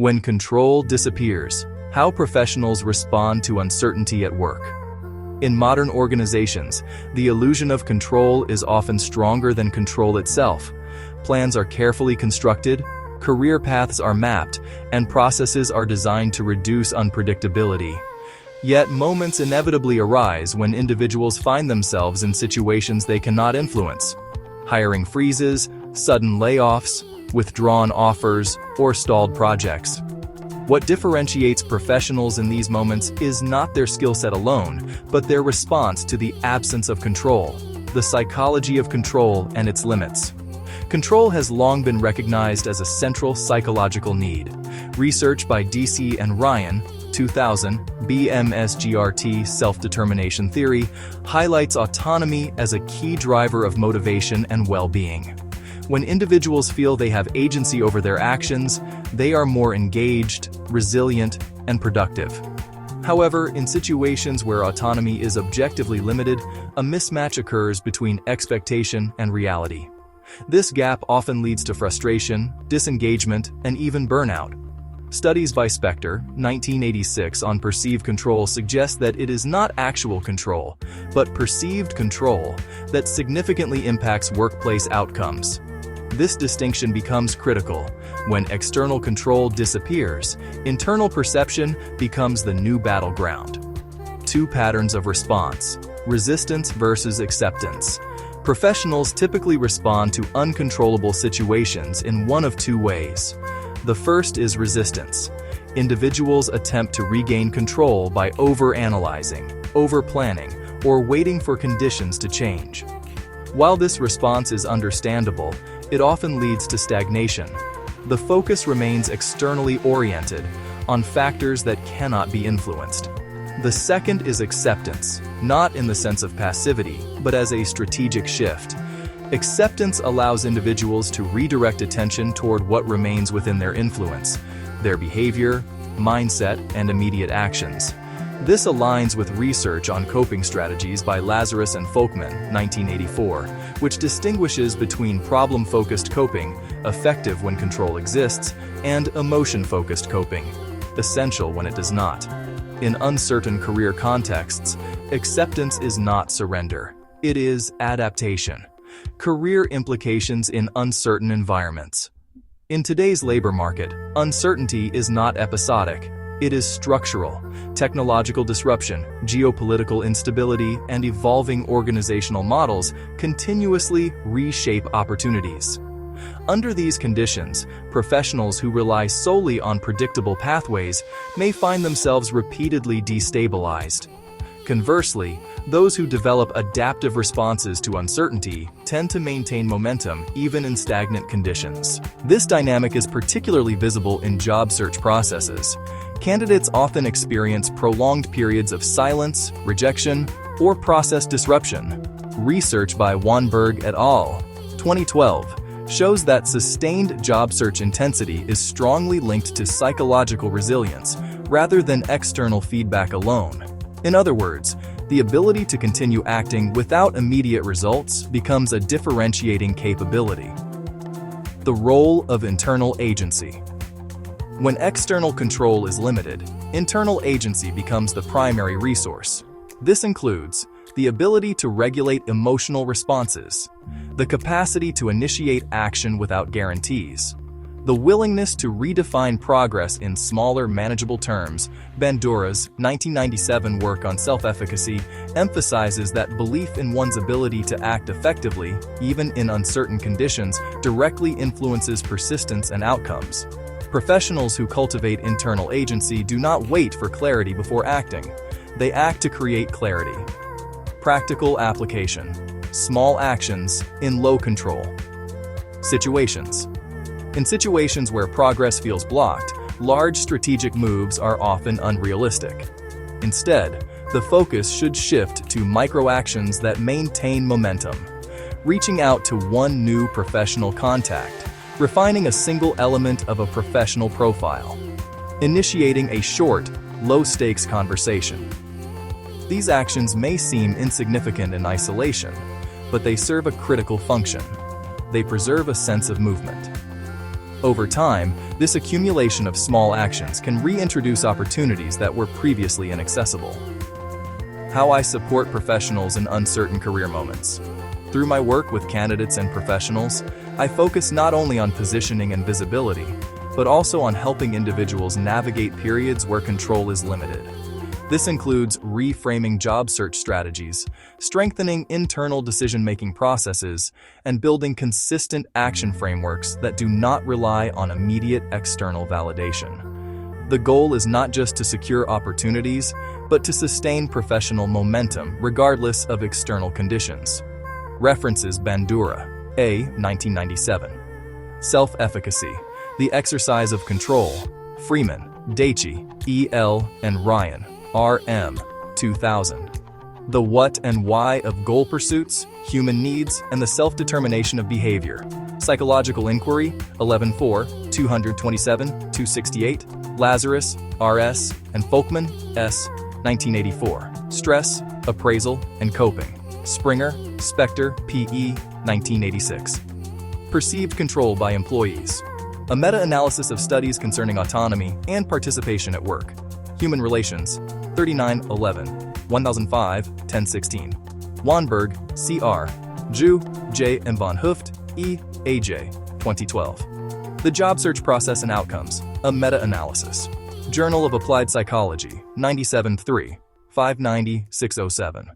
When control disappears, how professionals respond to uncertainty at work. In modern organizations, the illusion of control is often stronger than control itself. Plans are carefully constructed, career paths are mapped, and processes are designed to reduce unpredictability. Yet moments inevitably arise when individuals find themselves in situations they cannot influence. Hiring freezes, sudden layoffs, withdrawn offers, or stalled projects. What differentiates professionals in these moments is not their skill set alone, but their response to the absence of control, the psychology of control and its limits. Control has long been recognized as a central psychological need. Research by DC and Ryan, 2000, BMSGRT Self-Determination Theory, highlights autonomy as a key driver of motivation and well-being. When individuals feel they have agency over their actions, they are more engaged, resilient, and productive. However, in situations where autonomy is objectively limited, a mismatch occurs between expectation and reality. This gap often leads to frustration, disengagement, and even burnout. Studies by Spector, 1986, on perceived control suggest that it is not actual control, but perceived control, that significantly impacts workplace outcomes. This distinction becomes critical. When external control disappears, internal perception becomes the new battleground. Two patterns of response: resistance versus acceptance. Professionals typically respond to uncontrollable situations in one of two ways. The first is resistance. Individuals attempt to regain control by overanalyzing, overplanning, or waiting for conditions to change. While this response is understandable, it often leads to stagnation. The focus remains externally oriented, on factors that cannot be influenced. The second is acceptance, not in the sense of passivity, but as a strategic shift. Acceptance allows individuals to redirect attention toward what remains within their influence, their behavior, mindset, and immediate actions. This aligns with research on coping strategies by Lazarus and Folkman, 1984, which distinguishes between problem-focused coping, effective when control exists, and emotion-focused coping, essential when it does not. In uncertain career contexts, acceptance is not surrender. It is adaptation. Career implications in uncertain environments. In today's labor market, uncertainty is not episodic. It is structural. Technological disruption, geopolitical instability, and evolving organizational models continuously reshape opportunities. Under these conditions, professionals who rely solely on predictable pathways may find themselves repeatedly destabilized. Conversely, those who develop adaptive responses to uncertainty tend to maintain momentum even in stagnant conditions. This dynamic is particularly visible in job search processes. Candidates often experience prolonged periods of silence, rejection, or process disruption. Research by Weinberg et al., 2012, shows that sustained job search intensity is strongly linked to psychological resilience rather than external feedback alone. In other words, the ability to continue acting without immediate results becomes a differentiating capability. The role of internal agency. When external control is limited, internal agency becomes the primary resource. This includes the ability to regulate emotional responses, the capacity to initiate action without guarantees, the willingness to redefine progress in smaller, manageable terms. Bandura's 1997 work on self-efficacy emphasizes that belief in one's ability to act effectively, even in uncertain conditions, directly influences persistence and outcomes. Professionals who cultivate internal agency do not wait for clarity before acting. They act to create clarity. Practical application. Small actions in low control. Situations. In situations where progress feels blocked, large strategic moves are often unrealistic. Instead, the focus should shift to micro-actions that maintain momentum. Reaching out to one new professional contact, refining a single element of a professional profile, initiating a short, low-stakes conversation. These actions may seem insignificant in isolation, but they serve a critical function. They preserve a sense of movement. Over time, this accumulation of small actions can reintroduce opportunities that were previously inaccessible. How I support professionals in uncertain career moments. Through my work with candidates and professionals, I focus not only on positioning and visibility, but also on helping individuals navigate periods where control is limited. This includes reframing job search strategies, strengthening internal decision-making processes, and building consistent action frameworks that do not rely on immediate external validation. The goal is not just to secure opportunities, but to sustain professional momentum regardless of external conditions. References: Bandura, A. 1997. Self-Efficacy: The Exercise of Control. Freeman, Daichi, E. L., and Ryan, R. M. 2000. The What and Why of Goal Pursuits, Human Needs, and the Self-Determination of Behavior. Psychological Inquiry, 11-4, 227-268. Lazarus, R. S., and Folkman, S. 1984. Stress, Appraisal, and Coping. Springer, Spector, P. E. 1986. Perceived Control by Employees. A meta-analysis of studies concerning autonomy and participation at work. Human Relations, 3911, 1005, 1016. Wanberg, C.R. Ju, J. and Von Hooft, E. A.J., 2012. The Job Search Process and Outcomes, a meta-analysis. Journal of Applied Psychology, 97-3, 590-607.